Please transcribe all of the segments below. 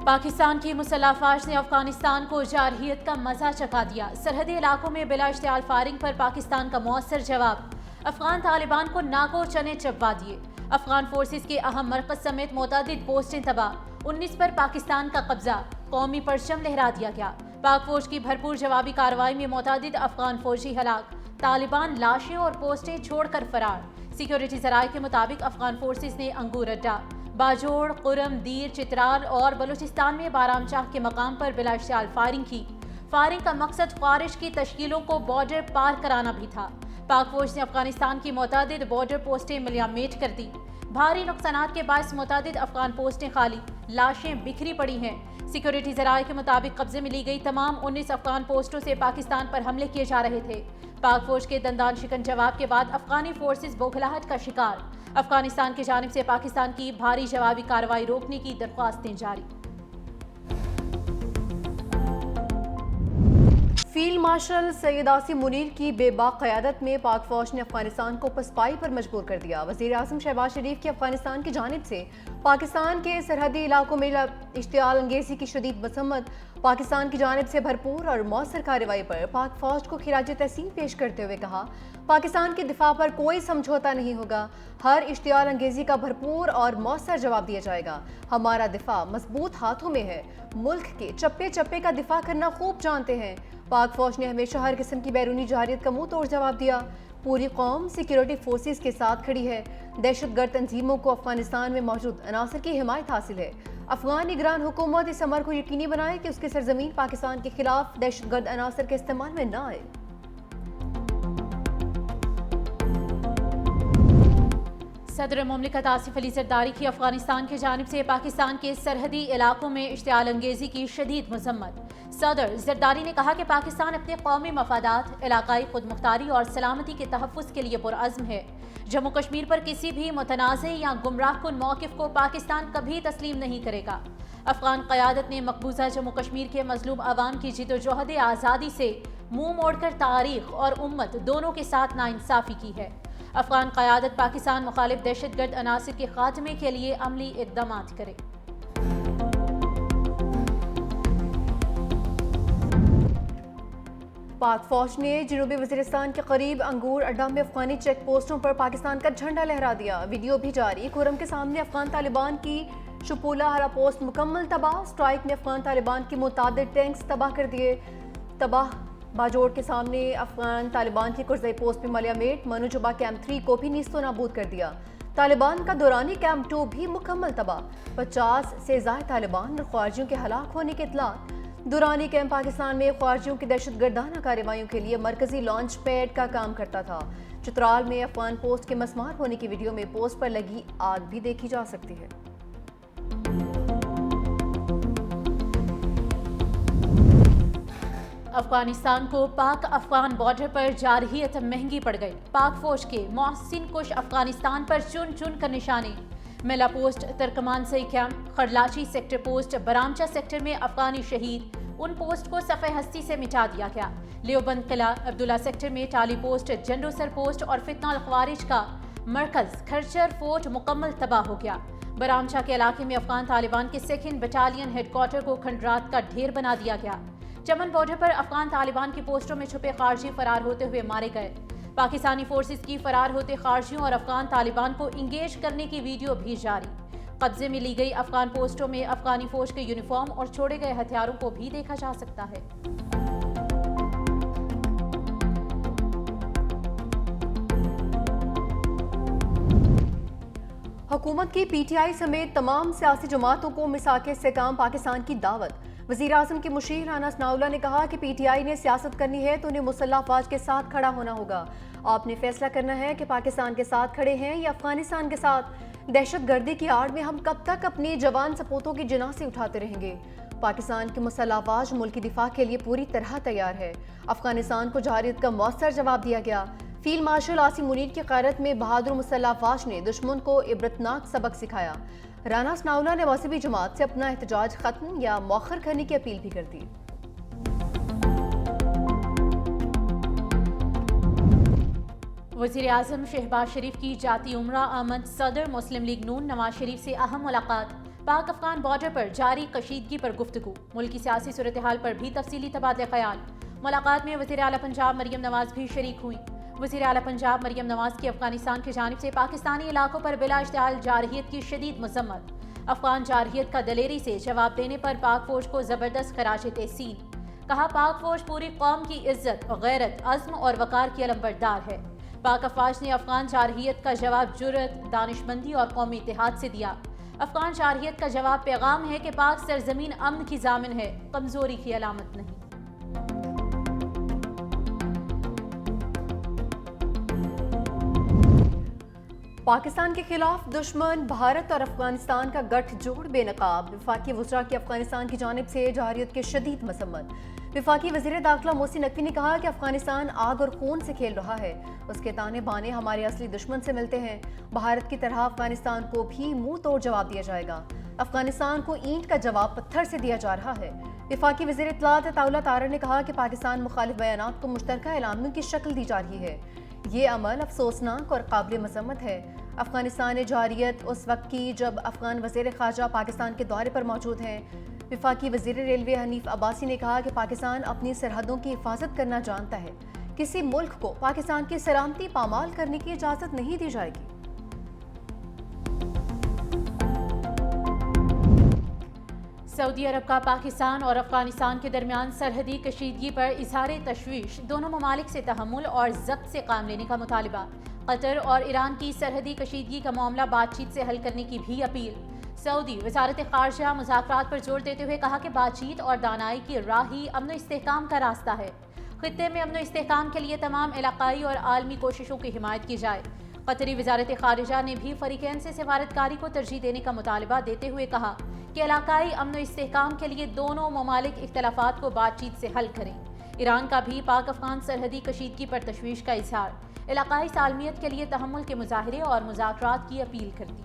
پاکستان کی مسلح افواج نے افغانستان کو جارحیت کا مزہ چکھا دیا۔ سرحدی علاقوں میں بلا اشتعال فائرنگ پر پاکستان کا مؤثر جواب۔ افغان طالبان کو ناکو چنے چبوا دیے۔ افغان فورسز کے اہم مرکز سمیت متعدد پوسٹیں تباہ۔ 19 پر پاکستان کا قبضہ، قومی پرچم لہرا دیا گیا۔ پاک فوج کی بھرپور جوابی کارروائی میں متعدد افغان فوجی ہلاک۔ طالبان لاشیں اور پوسٹیں چھوڑ کر فرار۔ سیکیورٹی ذرائع کے مطابق افغان فورسز نے انگور اڈا، باجوڑ، قرم، دیر، چترال اور بلوچستان میں بارام چاہ کے مقام پر بلا اشتعال فائرنگ کی۔ فائرنگ کا مقصد خارج کی تشکیلوں کو بارڈر پار کرانا بھی تھا۔ پاک فوج نے افغانستان کی متعدد بارڈر پوسٹیں ملیامیٹ کر دی۔ بھاری نقصانات کے باعث متعدد افغان پوسٹیں خالی، لاشیں بکھری پڑی ہیں۔ سیکیورٹی ذرائع کے مطابق قبضے میں لی گئی تمام 19 افغان پوسٹوں سے پاکستان پر حملے کیے جا رہے تھے۔ پاک فوج کے دندان شکن جواب کے بعد افغانی فورسز بوکھلاہٹ کا شکار۔ افغانستان کی جانب سے پاکستان کی بھاری جوابی کارروائی روکنے کی درخواستیں جاری۔ فیلڈ مارشل سید عاصم منیر کی بے باک قیادت میں پاک فوج نے افغانستان کو پسپائی پر مجبور کر دیا۔ وزیر اعظم شہباز شریف کی افغانستان کی جانب سے پاکستان کے سرحدی علاقوں میں اشتعال انگیزی کی شدید مذمت۔ پاکستان کی جانب سے بھرپور اور مؤثر کارروائی پر پاک فوج کو خراج تحسین پیش کرتے ہوئے کہا، پاکستان کے دفاع پر کوئی سمجھوتا نہیں ہوگا، ہر اشتعال انگیزی کا بھرپور اور مؤثر جواب دیا جائے گا۔ ہمارا دفاع مضبوط ہاتھوں میں ہے، ملک کے چپے چپے کا دفاع کرنا خوب جانتے ہیں۔ پاک فوج نے ہمیشہ ہر قسم کی بیرونی جارحیت کا منہ توڑ جواب دیا۔ پوری قوم سیکیورٹی فورسز کے ساتھ کھڑی ہے۔ دہشت گرد تنظیموں کو افغانستان میں موجود عناصر کی حمایت حاصل ہے۔ افغان نگران حکومت اس امر کو یقینی بنائے کہ اس کی سرزمین پاکستان کے خلاف دہشت گرد عناصر کے استعمال میں نہ آئے۔ صدر مملکت آصف علی زرداری کی افغانستان کی جانب سے پاکستان کے سرحدی علاقوں میں اشتعال انگیزی کی شدید مذمت۔ صدر زرداری نے کہا کہ پاکستان اپنے قومی مفادات، علاقائی خود مختاری اور سلامتی کے تحفظ کے لیے پرعزم ہے۔ جموں کشمیر پر کسی بھی متنازع یا گمراہ کن موقف کو پاکستان کبھی تسلیم نہیں کرے گا۔ افغان قیادت نے مقبوضہ جموں کشمیر کے مظلوم عوام کی جدوجہد آزادی سے منہ موڑ کر تاریخ اور امت دونوں کے ساتھ ناانصافی کی ہے۔ افغان قیادت پاکستان مخالف دہشت گرد عناصر کے خاتمے کے لیے عملی اقدامات کرے۔ پاک فوج نے جنوبی وزیرستان کے قریب انگور اڈا میں افغانی چیک پوسٹوں پر پاکستان کا جھنڈا لہرا دیا۔ ویڈیو بھی جاری۔ خرم کے سامنے افغان طالبان کی شپولا ہرا پوسٹ مکمل تباہ۔ اسٹرائک میں افغان طالبان کی متعدد ٹینکس تباہ کر دیے۔ باجوڑ کے سامنے افغان طالبان کی کرزئی پوسٹ پہ ملیامیٹ۔ منوجبہ کیمپ 3 کو بھی نیست و نابود کر دیا۔ طالبان کا دورانی کیمپ 2 بھی مکمل تباہ۔ 50 سے زائد طالبان اور خارجیوں کے ہلاک ہونے کے اطلاعات۔ دورانی کیمپ پاکستان میں خارجیوں کی دہشت گردانہ کارروائیوں کے لیے مرکزی لانچ پیڈ کا کام کرتا تھا۔ چترال میں افغان پوسٹ کے مسمار ہونے کی ویڈیو میں پوسٹ پر لگی آگ بھی دیکھی جا سکتی ہے۔ افغانستان کو پاک افغان بارڈر پر جارحیت مہنگی پڑ گئی۔ پاک فوج کے محسن کش افغانستان پر چن چن کر نشانے۔ میلا پوسٹ، ترکمان سئی کیمپ، خرلاچی سیکٹر پوسٹ، برامچہ سیکٹر میں افغانی شہید، ان پوسٹ کو صفحہ ہستی سے مٹا دیا گیا۔ لیوبند قلعہ، عبداللہ سیکٹر میں ٹالی پوسٹ، جنڈوسر پوسٹ اور فتنہ الخوارج کا مرکز کھرچر فورٹ مکمل تباہ ہو گیا۔ برامچہ کے علاقے میں افغان طالبان کے 2 بٹالین ہیڈ کوارٹر کو کھنڈرات کا ڈھیر بنا دیا گیا۔ چمن بارڈر پر افغان طالبان کی پوسٹوں میں چھپے خارجی فرار ہوتے ہوئے مارے گئے۔ پاکستانی فورسز کی فرار ہوتے خارجیوں اور افغان طالبان کو انگیج کرنے کی ویڈیو بھی جاری۔ قبضے میں لی گئی افغان پوسٹوں میں افغانی فوج کے یونیفارم اور چھوڑے گئے ہتھیاروں کو بھی دیکھا جا سکتا ہے۔ حکومت کی پی ٹی آئی سمیت تمام سیاسی جماعتوں کو میثاق استحکام پاکستان کی دعوت۔ وزیر اعظم کے مشیر رانا ثناءاللہ نے کہا کہ پی ٹی آئی نے سیاست کرنی ہے تو انہیں مسلح افواج کے ساتھ کھڑا ہونا ہوگا۔ آپ نے فیصلہ کرنا ہے کہ پاکستان کے ساتھ کھڑے ہیں یا افغانستان کے ساتھ۔ دہشت گردی کی آڑ میں ہم کب تک اپنی جوان سپوتوں کی جنازے اٹھاتے رہیں گے؟ پاکستان کی مسلح افواج ملک کی دفاع کے لیے پوری طرح تیار ہے۔ افغانستان کو جارحیت کا مؤثر جواب دیا گیا۔ فیلڈ مارشل عاصم منیر کی قیادت میں بہادر مسلح افواج نے دشمن کو عبرتناک سبق سکھایا۔ رانا ثناءاللہ نے مذہبی جماعت سے اپنا احتجاج ختم یا مؤخر کرنے کی اپیل بھی کر دی۔ وزیر اعظم شہباز شریف کی جاتی عمرہ آمد۔ صدر مسلم لیگ نون نواز شریف سے اہم ملاقات۔ پاک افغان بارڈر پر جاری کشیدگی پر گفتگو، ملکی سیاسی صورتحال پر بھی تفصیلی تبادلہ خیال۔ ملاقات میں وزیر اعلیٰ پنجاب مریم نواز بھی شریک ہوئیں۔ وزیر اعلیٰ پنجاب مریم نواز کی افغانستان کی جانب سے پاکستانی علاقوں پر بلا اشتعال جارحیت کی شدید مذمت۔ افغان جارحیت کا دلیری سے جواب دینے پر پاک فوج کو زبردست خراج تحسین۔ کہا پاک فوج پوری قوم کی عزت، غیرت، عزم اور وقار کی علمبردار ہے۔ پاک افواج نے افغان جارحیت کا جواب جرأت، دانشمندی اور قومی اتحاد سے دیا۔ افغان جارحیت کا جواب پیغام ہے کہ پاک سرزمین امن کی ضامن ہے، کمزوری کی علامت نہیں۔ پاکستان کے خلاف دشمن بھارت اور افغانستان کا گٹھ جوڑ بے نقاب، وفاقی وزراء کی افغانستان کی جانب سے جارحیت کی شدید مذمت۔ وفاقی وزیر داخلہ محسن نقوی نے کہا کہ افغانستان آگ اور خون سے کھیل رہا ہے، اس کے تانے بانے ہمارے اصلی دشمن سے ملتے ہیں۔ بھارت کی طرح افغانستان کو بھی منہ توڑ جواب دیا جائے گا۔ افغانستان کو اینٹ کا جواب پتھر سے دیا جا رہا ہے۔ وفاقی وزیر اطلاعات عطاءاللہ طارر نے کہا کہ پاکستان مخالف بیانات کو مشترکہ اعلامیوں کی شکل دی جا رہی ہے۔ یہ عمل افسوسناک اور قابل مذمت ہے۔ افغانستان جارحیت اس وقت کی جب افغان وزیر خارجہ پاکستان کے دورے پر موجود ہیں۔ وفاقی وزیر ریلوے حنیف عباسی نے کہا کہ پاکستان اپنی سرحدوں کی حفاظت کرنا جانتا ہے، کسی ملک کو پاکستان کی سلامتی پامال کرنے کی اجازت نہیں دی جائے گی۔ سعودی عرب کا پاکستان اور افغانستان کے درمیان سرحدی کشیدگی پر اظہار تشویش، دونوں ممالک سے تحمل اور ضبط سے کام لینے کا مطالبہ۔ قطر اور ایران کی سرحدی کشیدگی کا معاملہ بات چیت سے حل کرنے کی بھی اپیل۔ سعودی وزارت خارجہ مذاکرات پر زور دیتے ہوئے کہا کہ بات چیت اور دانائی کی راہ ہی امن و استحکام کا راستہ ہے۔ خطے میں امن و استحکام کے لیے تمام علاقائی اور عالمی کوششوں کی حمایت کی جائے۔ قطری وزارت خارجہ نے بھی فریقین سے سفارتکاری کو ترجیح دینے کا مطالبہ دیتے ہوئے کہا کہ علاقائی امن و استحکام کے لیے دونوں ممالک اختلافات کو بات چیت سے حل کریں۔ ایران کا بھی پاک افغان سرحدی کشیدگی پر تشویش کا اظہار، علاقائی سالمیت کے لیے تحمل کے مظاہرے اور مذاکرات کی اپیل کر دی۔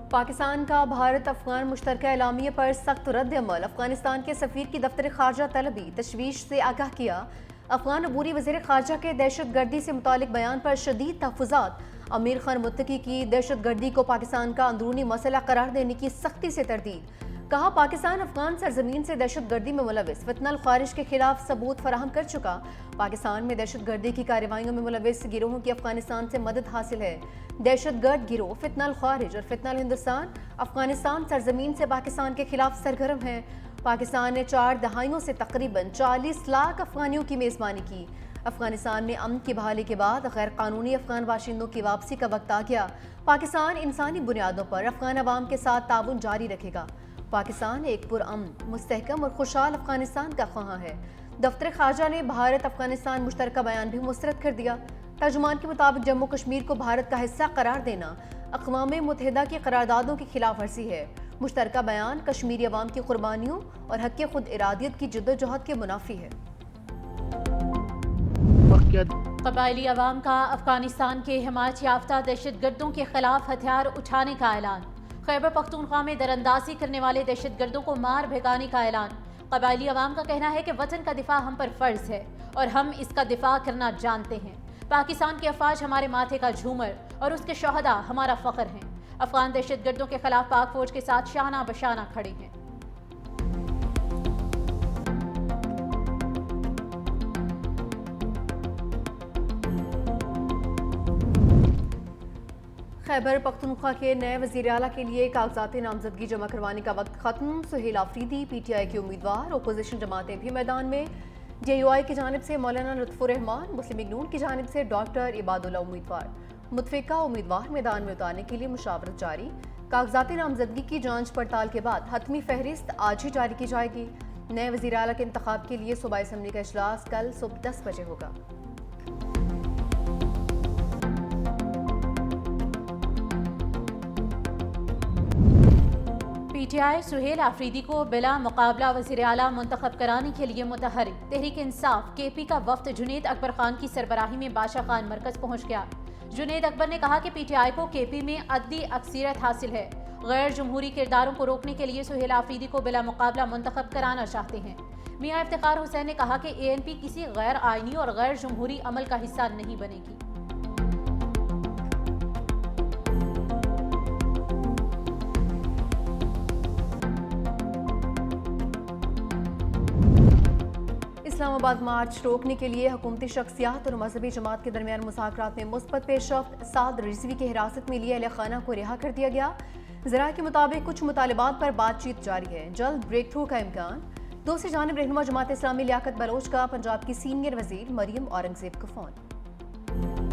پاکستان کا بھارت افغان مشترکہ اعلامیے پر سخت رد عمل، افغانستان کے سفیر کی دفتر خارجہ طلبی تشویش سے آگاہ کیا۔ افغان عبوری وزیر خارجہ کے دہشت گردی سے متعلق بیان پر شدید تحفظات، امیر خان متقی کی دہشت گردی کو پاکستان کا اندرونی مسئلہ قرار دینے کی سختی سے تردید۔ کہا پاکستان افغان سرزمین سے دہشت گردی میں ملوث فتنہ الخوارج کے خلاف ثبوت فراہم کر چکا۔ پاکستان میں دہشت گردی کی کارروائیوں میں ملوث گروہوں کی افغانستان سے مدد حاصل ہے۔ دہشت گرد گروہ فتنہ الخوارج اور فتنہ الہندوستان افغانستان سرزمین سے پاکستان کے خلاف سرگرم ہیں۔ پاکستان نے 4 دہائیوں سے تقریباً 40 لاکھ افغانیوں کی میزبانی کی۔ افغانستان میں امن کی بحالی کے بعد غیر قانونی افغان باشندوں کی واپسی کا وقت آ گیا۔ پاکستان انسانی بنیادوں پر افغان عوام کے ساتھ تعاون جاری رکھے گا۔ پاکستان ایک پرامن، مستحکم اور خوشحال افغانستان کا خواہاں ہے۔ دفتر خارجہ نے بھارت افغانستان مشترکہ بیان بھی مسترد کر دیا۔ ترجمان کے مطابق جموں کشمیر کو بھارت کا حصہ قرار دینا اقوام متحدہ کی قراردادوں کی خلاف ورزی ہے۔ مشترکہ بیان کشمیری عوام کی قربانیوں اور حق خود ارادیت کی جدوجہد کے منافی ہے۔ قبائلی عوام کا افغانستان کے حمایت یافتہ دہشت گردوں کے خلاف ہتھیار اٹھانے کا اعلان۔ خیبر پختونخوا میں دراندازی کرنے والے دہشت گردوں کو مار بھگانے کا اعلان۔ قبائلی عوام کا کہنا ہے کہ وطن کا دفاع ہم پر فرض ہے اور ہم اس کا دفاع کرنا جانتے ہیں۔ پاکستان کی افواج ہمارے ماتھے کا جھومر اور اس کے شہداء ہمارا فخر ہیں۔ افغان دہشت گردوں کے خلاف پاک فوج کے ساتھ شانہ بشانہ کھڑے ہیں۔ خیبر پختونخوا کے نئے وزیر اعلیٰ کے لیے کاغذات نامزدگی جمع کروانے کا وقت ختم۔ Sohail Afridi P T I کے امیدوار، اپوزیشن جماعتیں بھی میدان میں۔ جے یو آئی کی جانب سے مولانا لطف الرحمان، مسلم لیگ نون کی جانب سے ڈاکٹر عباد اللہ امیدوار۔ متفقہ امیدوار میدان میں اتارنے کے لیے مشاورت جاری۔ کاغذات نامزدگی کی جانچ پڑتال کے بعد حتمی فہرست آج ہی جاری کی جائے گی۔ نئے وزیر اعلیٰ کے انتخاب کے لیے صوبائی اسمبلی کا اجلاس کل صبح 10 بجے ہوگا۔ P T I Sohail Afridi کو بلا مقابلہ وزیر اعلیٰ منتخب کرانے کے لیے متحرک۔ تحریک انصاف کے پی کا وفد جنید اکبر خان کی سربراہی میں بادشاہ خان مرکز پہنچ گیا۔ جنید اکبر نے کہا کہ پی ٹی آئی کو کے پی میں عددی اکثریت حاصل ہے۔ غیر جمہوری کرداروں کو روکنے کے لیے سہیل آفریدی کو بلا مقابلہ منتخب کرانا چاہتے ہیں۔ میاں افتخار حسین نے کہا کہ اے این پی کسی غیر آئینی اور غیر جمہوری عمل کا حصہ نہیں بنے گی۔ اسلام آباد مارچ روکنے کے لیے حکومتی شخصیات اور مذہبی جماعت کے درمیان مذاکرات میں مثبت پیش رفت، سعد رضوی کی حراست میں لیے اہل خانہ کو رہا کر دیا گیا۔ ذرائع کے مطابق کچھ مطالبات پر بات چیت جاری ہے، جلد بریک تھرو کا امکان۔ دوسری جانب رہنما جماعت اسلامی لیاقت بلوچ کا پنجاب کی سینئر وزیر مریم اورنگزیب کو فون۔